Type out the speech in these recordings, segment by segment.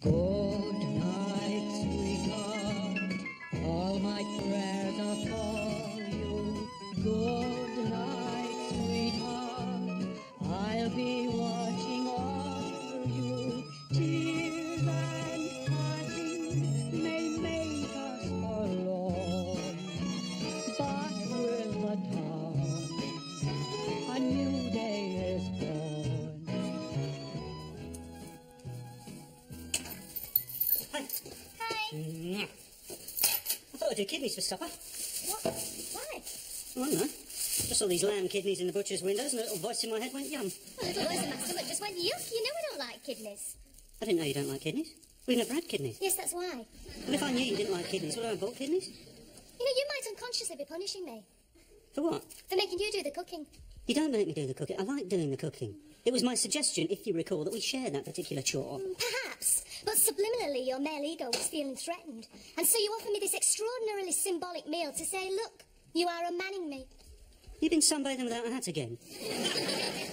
Good night, sweetheart. All my prayers are for you. Good night, sweetheart. I'll be watching over you. Tears and parting may make us forlorn, but with the dawn, a new day is born. Hi. Hi. I thought I'd do kidneys for supper. What? Why? I don't know. Just saw these lamb kidneys in the butcher's windows and a little voice in my head went, yum. Well, the voice in my stomach just went, yuck. You know I don't like kidneys. I didn't know you don't like kidneys. We've never had kidneys. Yes, that's why. Well, if I knew you didn't like kidneys, would I have bought kidneys? You know, you might unconsciously be punishing me For what? for making you do the cooking. You don't make me do the cooking. I like doing the cooking. It was my suggestion, if you recall, that we share that particular chore. Perhaps, but subliminally your male ego was feeling threatened. And so you offered me this extraordinarily symbolic meal to say, look, you are unmanning me. You've been sunbathing without a hat again.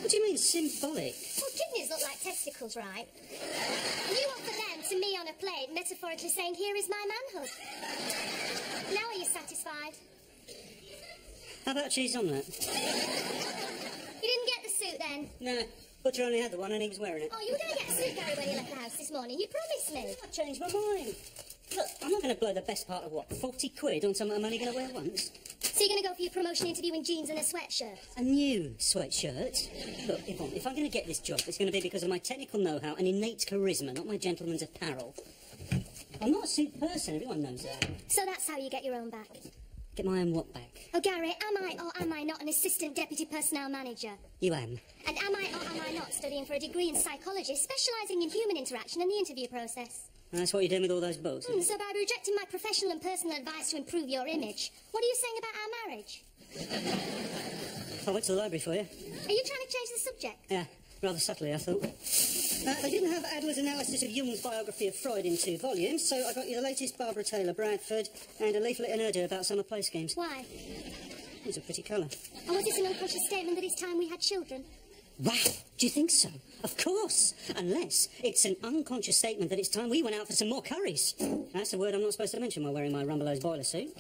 What do you mean, symbolic? Well, kidneys look like testicles, right? And you offer them to me on a plate, metaphorically saying, here is my manhood. Now are you satisfied? How about cheese omelette? You didn't get the suit then? No, butcher only had the one and he was wearing it. Oh, you were going to get a suit, Gary, when you left the house this morning. You promised me. I changed my mind. Look, I'm not going to blow the best part of, what, 40 quid on something I'm only going to wear once? So you're going to go for your promotion interview in jeans and a sweatshirt? A new sweatshirt? Look, Yvonne, if I'm going to get this job, it's going to be because of my technical know-how and innate charisma, not my gentleman's apparel. I'm not a suit person, everyone knows that. So that's how you get your own back? Get my own what back? Oh, Gary, am I or am I not an assistant deputy personnel manager? You am. And am I or am I not studying for a degree in psychology, specialising in human interaction and the interview process? And that's what you're doing with all those books? So by rejecting my professional and personal advice to improve your image, what are you saying about our marriage? I went to the library for you. Are you trying to change the subject? Yeah, rather subtly, I thought. They didn't have Adler's analysis of Jung's biography of Freud in 2 volumes, so I got you the latest Barbara Taylor Bradford and a leaflet in Urdu about summer play schemes. Why? It's a pretty colour. And was this an unconscious statement that it's time we had children? Wow, do you think so? Of course. Unless it's an unconscious statement that it's time we went out for some more curries. That's a word I'm not supposed to mention while wearing my Rumbelows boiler suit.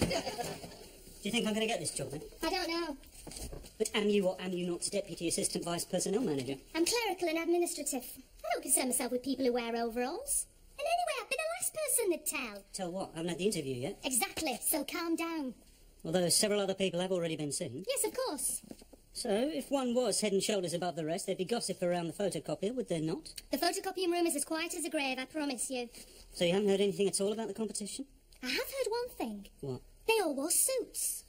Do you think I'm going to get this job, then? I don't know. But am you or am you not Deputy Assistant Vice Personnel Manager? I'm clerical and administrative. I don't concern myself with people who wear overalls. And anyway, I've been the last person to tell. Tell what? I haven't had the interview yet. Exactly, so calm down. Although several other people have already been seen. Yes, of course. So, if one was head and shoulders above the rest, there'd be gossip around the photocopier, would there not? The photocopying room is as quiet as a grave, I promise you. So you haven't heard anything at all about the competition? I have heard one thing. What? They all wore suits.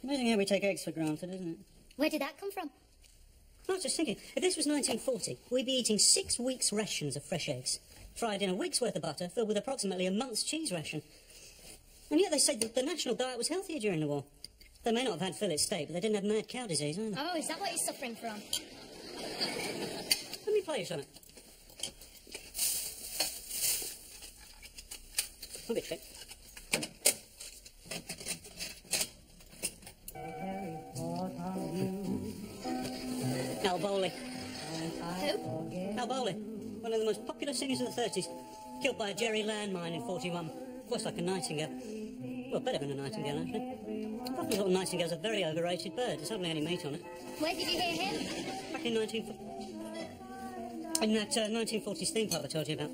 Amazing how we take eggs for granted, isn't it? Where did that come from? I was just thinking, if this was 1940, we'd be eating 6 weeks' rations of fresh eggs, fried in a week's worth of butter, filled with approximately a month's cheese ration. And yet they say that the national diet was healthier during the war. They may not have had fillet steak, but they didn't have mad cow disease, either. Oh, is that what you're suffering from? Let me play you something. A bit thick. Al Bowley. Who? Al Bowley, one of the most popular singers of the 30s, killed by a Jerry landmine in 41. Voice like a nightingale. Well, better than a nightingale, actually. I thought little nightingale's a very overrated bird. There's hardly any meat on it. Where did you hear him? Back in in that 1940s theme park I told you about.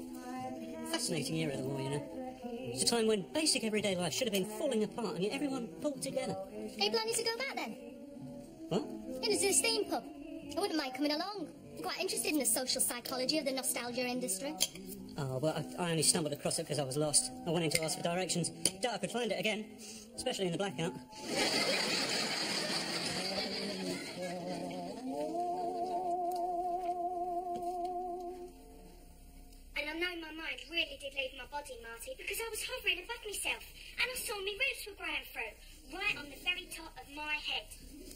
Fascinating era of the war, you know. It's a time when basic everyday life should have been falling apart, and yet everyone pulled together. Are you planning to go back then? What? Yeah, there's this theme pub. I wouldn't mind coming along. I'm quite interested in the social psychology of the nostalgia industry. Oh, well, I only stumbled across it because I was lost. I went in to ask for directions. Doubt I could find it again, especially in the blackout. And I know my mind really did leave my body, Marty, because I was hovering above myself, and I saw my roots were growing through, right on the very top of my head.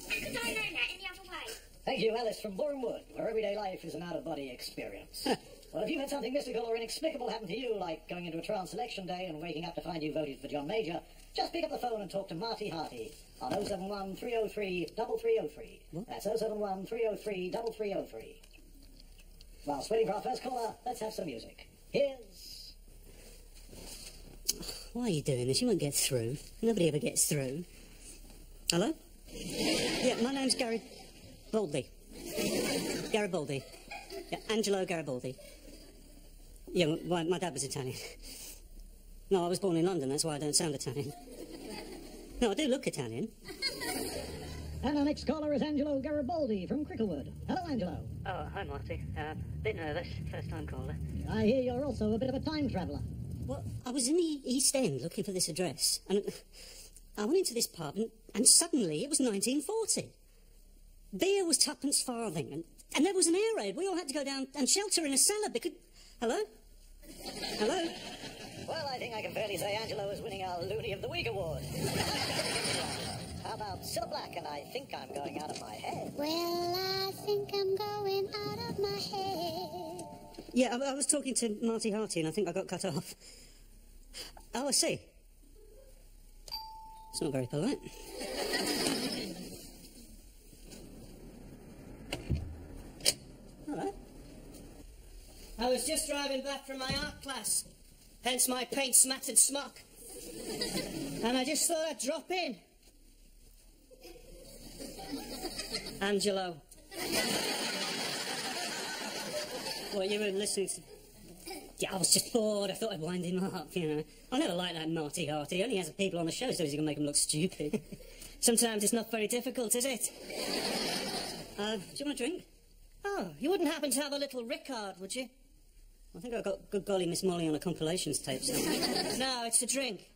How could I know that any other way? Thank you, Alice from Bournemouth, where everyday life is an out-of-body experience. Well, if you've had something mystical or inexplicable happen to you, like going into a trance election day and waking up to find you voted for John Major, just pick up the phone and talk to Marty Harty on 071 303 3303. What? That's 071 303 3303. Whilst waiting for our first caller, let's have some music. Here's... Why are you doing this? You won't get through. Nobody ever gets through. Hello? Yeah, my name's Gary Baldy. Garibaldi. Yeah, Angelo Garibaldi. Yeah, my dad was Italian. No, I was born in London, that's why I don't sound Italian. No, I do look Italian. And our next caller is Angelo Garibaldi from Cricklewood. Hello, Angelo. Oh, hi, Marty. Bit nervous, first time caller. I hear you're also a bit of a time traveller. Well, I was in the East End looking for this address, and I went into this pub, and suddenly it was 1940. Beer was tuppence farthing, and there was an air raid. We all had to go down and shelter in a cellar because... Hello? Hello? Well, I think I can fairly say Angelo is winning our Looney of the Week award. How about Cilla Black and I Think I'm Going Out of My Head? Well, I think I'm going out of my head. Yeah, I was talking to Marty Harty, and I think I got cut off. Oh, I see. It's not very polite. Hello. I was just driving back from my art class, hence my paint-smattered smock. And I just thought I'd drop in. Angelo. Well, you were listening to... Yeah, I was just bored. I thought I'd wind him up, you know. I never liked that Marty Harty. He only has people on the show so he can make them look stupid. Sometimes it's not very difficult, is it? Do you want a drink? Oh, you wouldn't happen to have a little Ricard, would you? I think I got Good Golly Miss Molly on a compilations tape somewhere. No, it's a drink.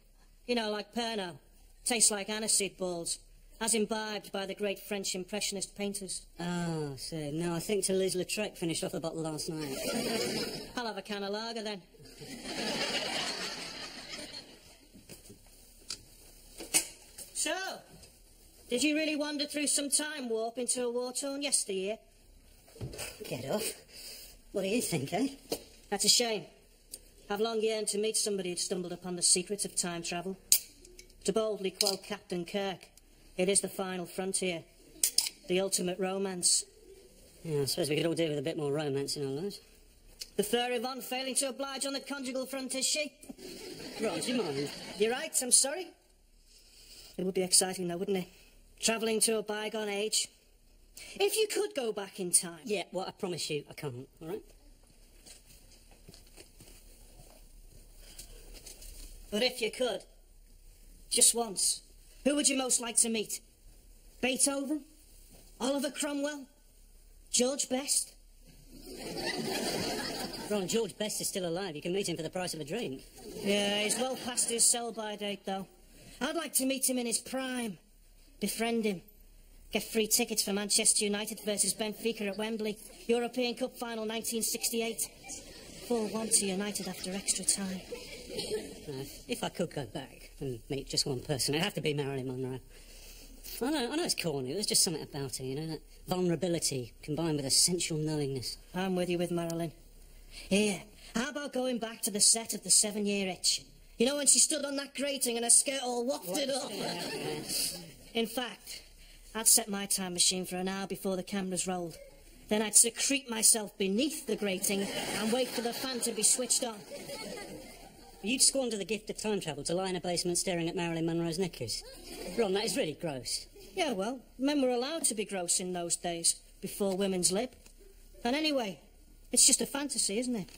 You know, like Pernod. Tastes like aniseed balls. As imbibed by the great French Impressionist painters. Oh, so no, I think Toulouse-Lautrec finished off the bottle last night. I'll have a can of lager then. So, did you really wander through some time warp into a war-torn yesteryear? Get off. What do you think, eh? That's a shame. I've long yearned to meet somebody who'd stumbled upon the secrets of time travel. To boldly quote Captain Kirk, it is the final frontier. The ultimate romance. Yeah, I suppose we could all do with a bit more romance in our lives. The fur Yvonne failing to oblige on the conjugal front, is she? Right, do you mind? You're right, I'm sorry. It would be exciting though, wouldn't it? Travelling to a bygone age. If you could go back in time. Yeah, well, I promise you I can't, all right? But if you could, just once, who would you most like to meet? Beethoven? Oliver Cromwell? George Best? Ron, George Best is still alive. You can meet him for the price of a drink. Yeah, he's well past his sell-by date, though. I'd like to meet him in his prime. Befriend him. Get free tickets for Manchester United versus Benfica at Wembley. European Cup final 1968. 4-1 to United after extra time. If I could go back and meet just one person, it'd have to be Marilyn Monroe. I know it's corny, there's just something about her, you know, that vulnerability combined with a sensual knowingness. I'm with you with Marilyn. Here, how about going back to the set of The 7-Year Itch? You know, when she stood on that grating and her skirt all wafted up? In fact, I'd set my time machine for an hour before the cameras rolled. Then I'd secrete myself beneath the grating and wait for the fan to be switched on. You'd squander the gift of time travel to lie in a basement staring at Marilyn Monroe's knickers. Ron, that is really gross. Yeah, well, men were allowed to be gross in those days, before women's lib. And anyway, it's just a fantasy, isn't it?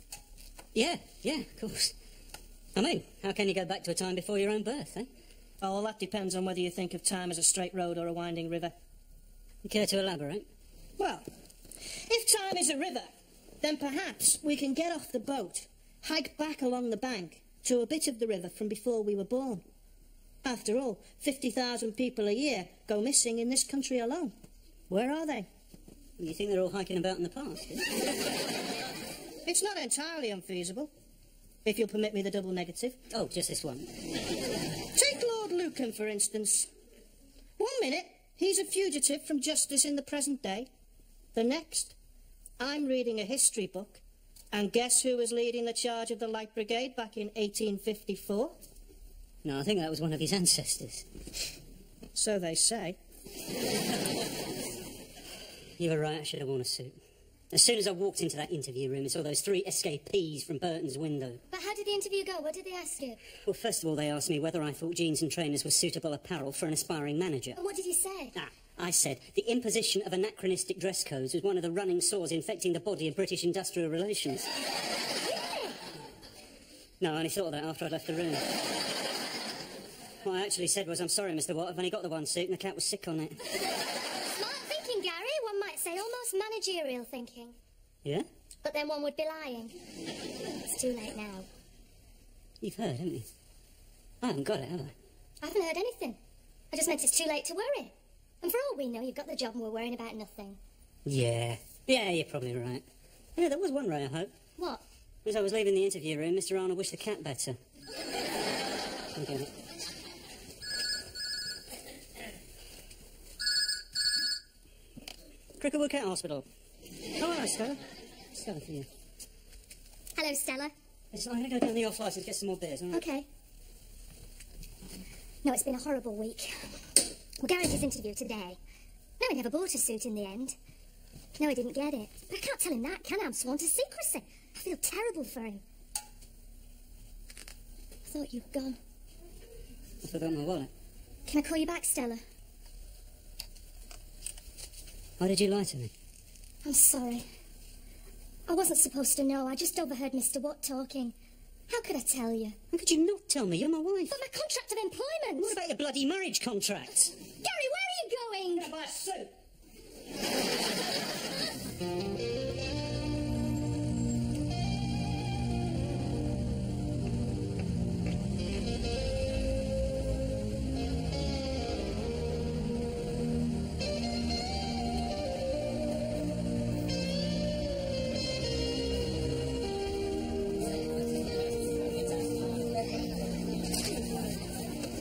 Yeah, of course. I mean, how can you go back to a time before your own birth, eh? Oh, well, that depends on whether you think of time as a straight road or a winding river. You care to elaborate? Well, if time is a river, then perhaps we can get off the boat, hike back along the bank to a bit of the river from before we were born. After all, 50,000 people a year go missing in this country alone. Where are they? You think they're all hiking about in the past? It's not entirely unfeasible, if you'll permit me the double negative. Oh, just this one. Take Lord Lucan, for instance. 1 minute, he's a fugitive from justice in the present day. The next, I'm reading a history book, And guess who was leading the charge of the Light Brigade back in 1854? No, I think that was one of his ancestors. So they say. You were right, I should have worn a suit. As soon as I walked into that interview room, I saw those 3 escapees from Burton's window. But how did the interview go? What did they ask you? Well, first of all, they asked me whether I thought jeans and trainers were suitable apparel for an aspiring manager. And what did you say? I said the imposition of anachronistic dress codes was one of the running sores infecting the body of British industrial relations. No, I only thought of that after I'd left the room. What I actually said was, I'm sorry, Mr. Watt, I've only got the one suit and the cat was sick on it. Smart thinking, Gary. One might say almost managerial thinking. Yeah? But then one would be lying. It's too late now. You've heard, haven't you? I haven't got it, have I? I haven't heard anything. I just meant it's too late to worry. And for all we know, you've got the job and we're worrying about nothing. Yeah, you're probably right. Yeah, there was one ray of hope. What? As I was leaving the interview room, Mr. Arnold wished the cat better. Okay. Cricklewood Cat Hospital. Oh, hello, Stella. Stella for you. Hello, Stella. Listen, I'm going to go down the off-license and get some more beers, all right? Okay. No, it's been a horrible week. We guaranteed his interview today. No, he never bought a suit in the end. No, he didn't get it. But I can't tell him that, can I? I'm sworn to secrecy. I feel terrible for him. I thought you'd gone. I forgot my wallet. Can I call you back, Stella? Why did you lie to me? I'm sorry. I wasn't supposed to know. I just overheard Mr. Watt talking. How could I tell you? How could you not tell me? You're my wife. But my contract of employment! What about your bloody marriage contract? Gary, where are you going? I'm going to buy a suit.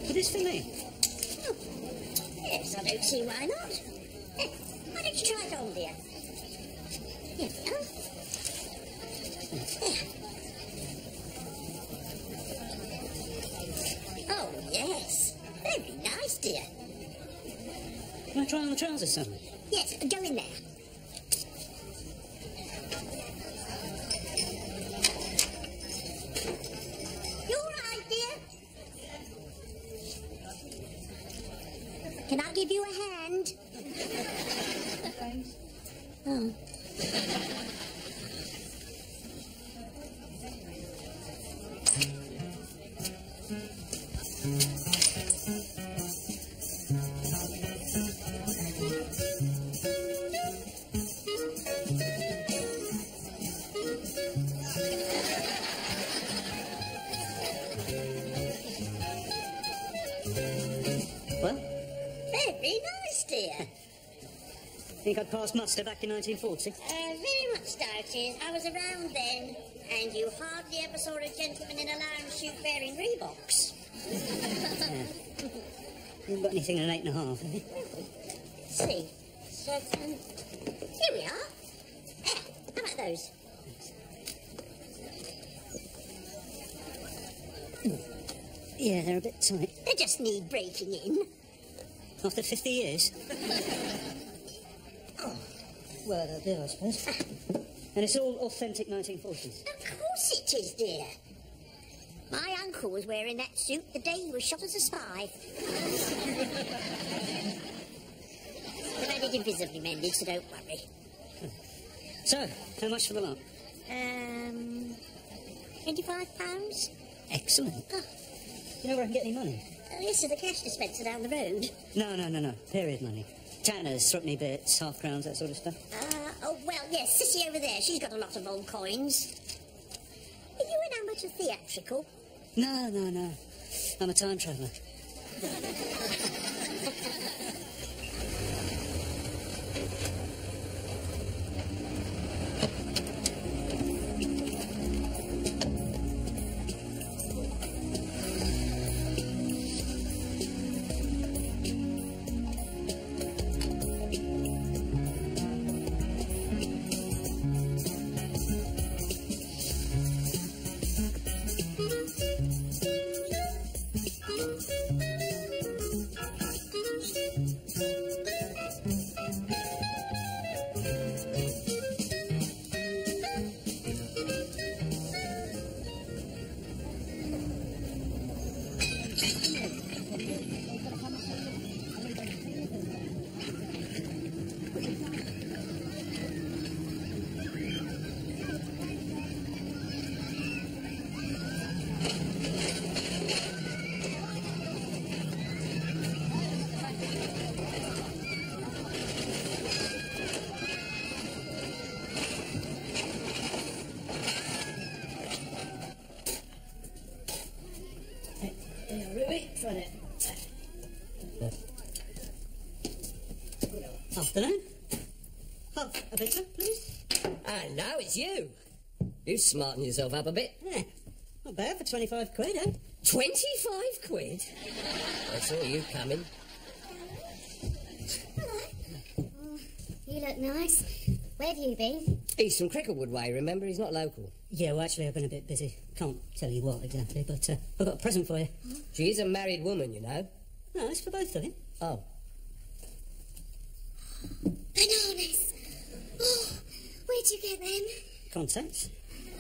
It is for me. Oh, yes, I don't see why not. Why don't you try it on, dear? Here we are. Oh, yes. Very nice, dear. Can I try on the trousers, Sally? Yes, go in there. You all right, dear? Can I give you a hand? Oh. Well, Very nice, dear. think I'd passed muster back in 1940? Very much doubted. I was around then, and you hardly ever saw a gentleman in a lounge suit wearing Reeboks. Yeah. You haven't got anything in an 8.5, have you? Let's see. So, here we are. How about those? Yeah, they're a bit tight. They just need breaking in. After 50 years? Well, they'll do, I suppose. And it's all authentic 1940s. Of course it is, dear. My uncle was wearing that suit the day he was shot as a spy. But I did invisibly mended, so don't worry. So, how much for the lot? £25? Excellent. Oh. You know where I can get any money? This is the cash dispenser down the road. No. Period money. Tanners, threepenny bits, half crowns, that sort of stuff. Oh, well, yes, Sissy over there, she's got a lot of old coins. Are you an amateur theatrical? No. I'm a time traveller. Afternoon. Half a bitter, please. Hello, it's you. You smarten yourself up a bit. Yeah, not bad for 25 quid, eh? 25 quid? I saw you coming. You look nice. Where have you been? He's from Cricklewood way, remember? He's not local. Yeah, well, actually, I've been a bit busy. Can't tell you what exactly, but I've got a present for you. She's a married woman, you know. No, it's for both of you. Oh. Bananas. Oh, where'd you get them? Contacts.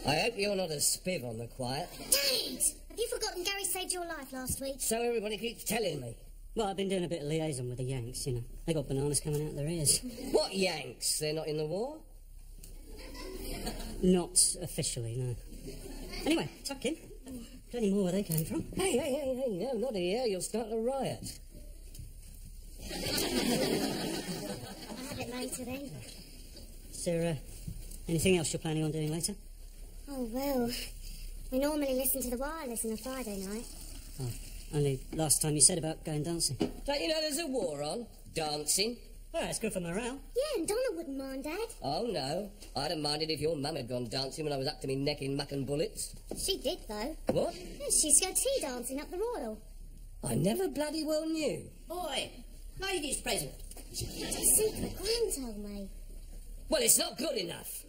I hope you're not a spiv on the quiet. Dad! Have you forgotten Gary saved your life last week? So everybody keeps telling me. Well, I've been doing a bit of liaison with the Yanks, you know. They got bananas coming out of their ears. What Yanks? They're not in the war? Not officially, no. Anyway, tuck in. Plenty more where they came from. Hey, no, not here. You'll start a riot. I'll have it later then. Is there anything else you're planning on doing later? Oh, well, we normally listen to the wireless on a Friday night. Oh, only last time you said about going dancing. Don't you know there's a war on? Dancing? Well, it's good for morale. Yeah, and Donna wouldn't mind, Dad. Oh, no. I'd have minded if your mum had gone dancing when I was up to me neck in muck and bullets. She did, though. What? Yeah, she used to go tea dancing up the Royal. I never bloody well knew. Boy, ladies present. It's a secret Gran told me. Well, it's not good enough.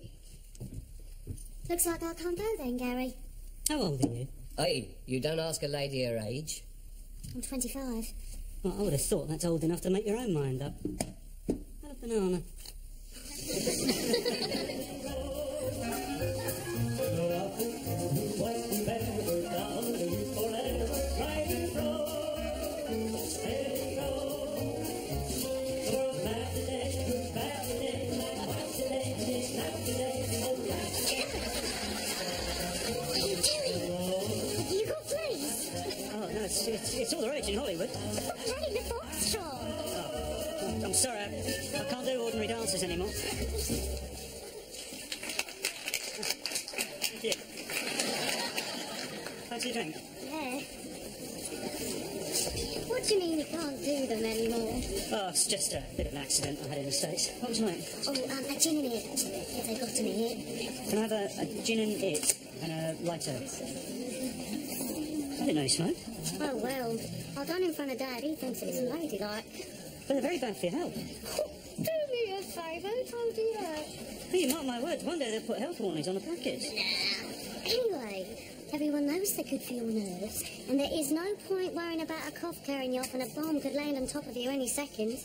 Looks like I can't go then, Gary. How old are you? Hey, you don't ask a lady her age. I'm 25. Well, I would have thought that's old enough to make your own mind up. Have a banana. It's all the rage in Hollywood. Stop playing the foxtrot. Oh, I'm sorry, I can't do ordinary dances anymore. Thank you. Fancy a drink? Yeah. What do you mean you can't do them anymore? Oh, it's just a bit of an accident I had in the States. What would you like? Oh, a gin and it. If they've got them here. Can I have a gin and it and a lighter? I didn't know you smoked. Oh, well, I'll go in front of Dad. He thinks it's ladylike. But they're very bad for your health. Do me a favour, who told you that? Hey, mark my words, one day they'll put health warnings on the packets. Anyway, everyone knows they're good for your nerves, and there is no point worrying about a cough carrying you off and a bomb could land on top of you any second.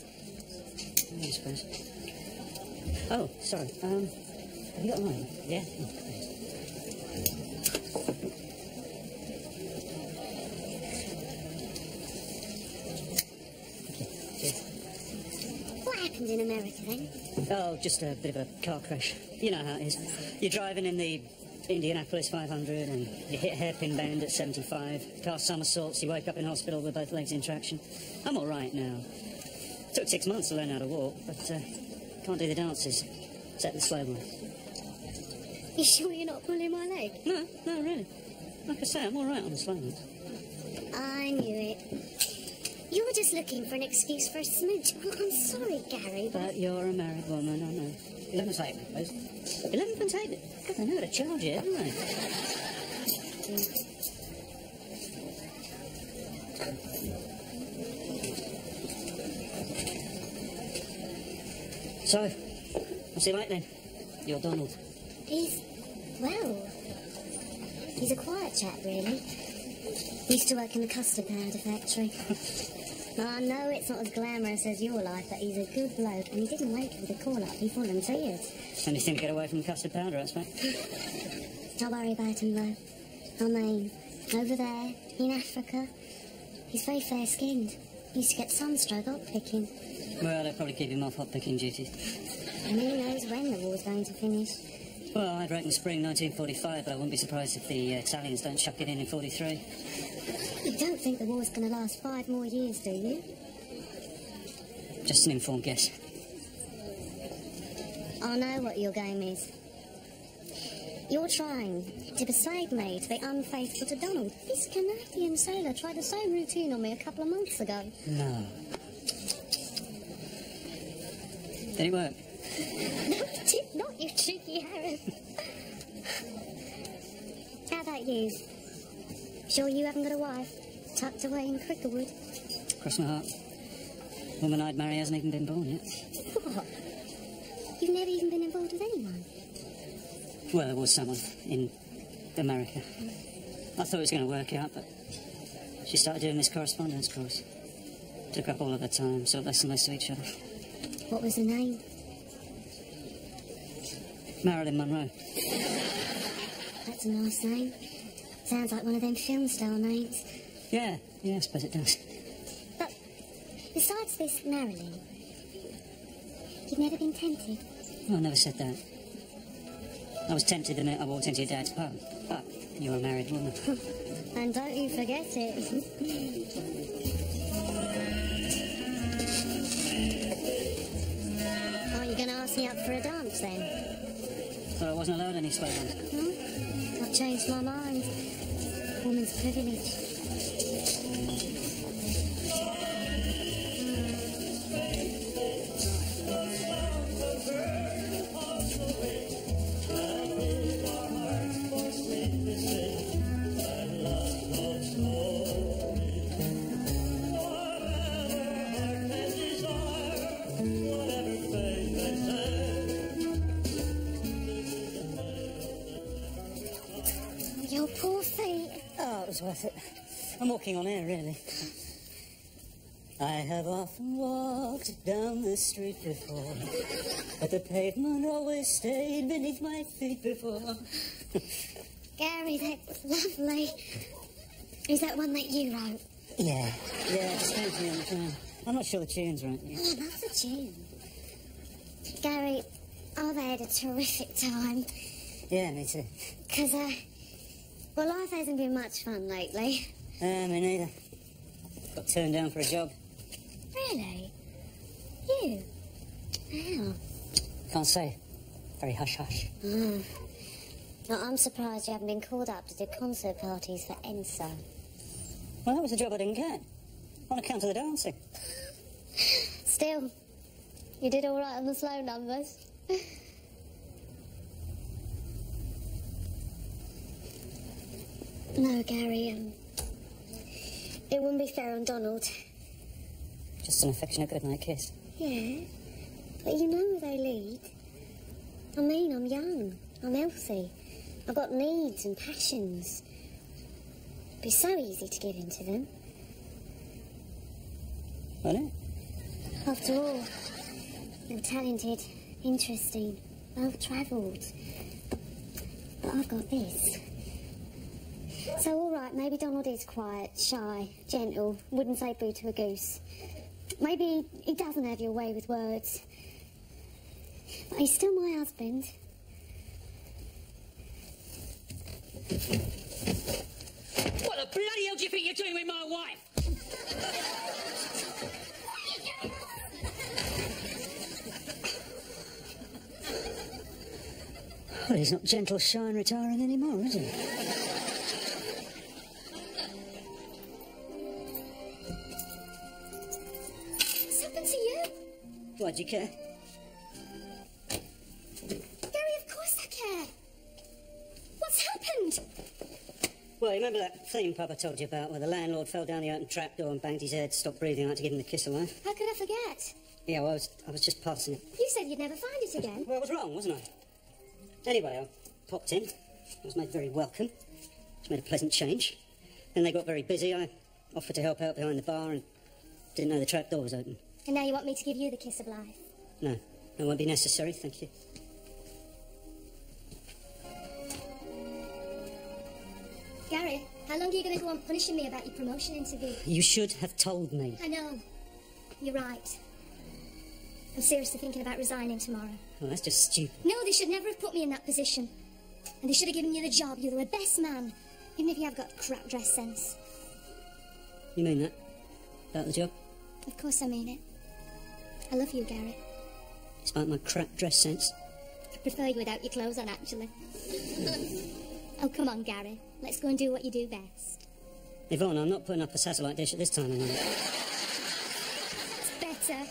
I suppose. Oh, sorry. Have you got mine? Yeah? What happened in America then? Oh, just a bit of a car crash. You know how it is. You're driving in the Indianapolis 500 and you hit a hairpin bend at 75. Car somersaults, you wake up in hospital with both legs in traction. I'm all right now. Took 6 months to learn how to walk, but can't do the dances, except the slow ones. You sure you're not pulling my leg? No, really. Like I say, I'm all right on the slow ones. I knew it. You were just looking for an excuse for a smooch. Oh, I'm sorry, Gary, but... But you're a married woman, I know. 11 take, please. 11 take it? God, they know how to charge it, haven't they? So, what's he like then? You're Donald. He's a quiet chap, really. Used to work in the custard powder factory. I know it's not as glamorous as your life, but he's a good bloke, and he didn't wait for the call-up, he volunteered. Only seemed to get away from custard powder, I expect. Don't worry about him, though. I mean, over there, in Africa, he's very fair-skinned. He used to get sunstroke hot picking. Well, they'll probably keep him off hot picking duties. And who knows when the war's going to finish. Well, I'd reckon spring 1945, but I wouldn't be surprised if the Italians don't chuck it in 43. You don't think the war's going to last 5 more years, do you? Just an informed guess. I know what your game is. You're trying to persuade me to be unfaithful to Donald. This Canadian sailor tried the same routine on me a couple of months ago. No. Did it work? No, it did not, you cheeky Harris. How about you? Sure you haven't got a wife tucked away in Cricklewood? Cross my heart. Woman I'd marry hasn't even been born yet. What? You've never even been involved with anyone? Well, there was someone in America. I thought it was going to work out, but she started doing this correspondence course. Took up all of her time, saw less and less of each other. What was her name? Marilyn Monroe. That's a nice name. Sounds like one of them film star names. Yeah, I suppose it does. But besides this Marilyn, you've never been tempted? Oh, I never said that. I was tempted the minute I walked into your dad's pub. But you're a married woman. And don't you forget it. Are you going to ask me up for a dance then? Well, I wasn't allowed any slow ones. Hmm? I've changed my mind. Woman's privilege. Your poor feet. Oh, it was worth it. I'm walking on air, really. I have often walked down the street before, but the pavement always stayed beneath my feet before. Gary, that's lovely. Is that one that you wrote? Yeah, it just came to me on the phone. I'm not sure the tune's right. Oh, I love the tune. Gary, I've had a terrific time. Yeah, me too. Because, well, life hasn't been much fun lately. Me neither. Got turned down for a job. Really? You? How? Can't say. Very hush-hush. Oh. Well, I'm surprised you haven't been called up to do concert parties for Enso. Well, that was a job I didn't get. On account of the dancing. Still, you did all right on the slow numbers. No, Gary, it wouldn't be fair on Donald. Just an affectionate goodnight kiss. Yeah, but you know where they lead. I mean, I'm young, I'm healthy, I've got needs and passions. It'd be so easy to give in to them. Wouldn't it? After all, you're talented, interesting, well-travelled. But I've got this. So, all right, maybe Donald is quiet, shy, gentle, wouldn't say boo to a goose. Maybe he doesn't have your way with words. But he's still my husband. What the bloody hell do you think you're doing with my wife? Well, he's not gentle, shy and retiring anymore, is he? What's happened to you? Why, do you care? Gary, of course I care. What's happened? Well, you remember that theme pub I told you about where the landlord fell down the open trapdoor and banged his head, stopped breathing, I had to give him the kiss of life? How could I forget? Yeah, well, I was just passing it. You said you'd never find it again. Well, I was wrong, wasn't I? Anyway, I popped in. I was made very welcome. It's made a pleasant change. Then they got very busy. I offered to help out behind the bar and Didn't know the trap door was open. And now you want me to give you the kiss of life? No, that won't be necessary, thank you. Gary, how long are you going to go on punishing me about your promotion interview? You should have told me. I know. You're right. I'm seriously thinking about resigning tomorrow. Oh, that's just stupid. No, they should never have put me in that position. And they should have given you the job. You were the best man. Even if you have got crap dress sense. You mean that? About the job? Of course I mean it. I love you, Gary. Despite my crap dress sense? I prefer you without your clothes on, actually. Oh, come on, Gary. Let's go and do what you do best. Yvonne, I'm not putting up a satellite dish at this time of night. It's better.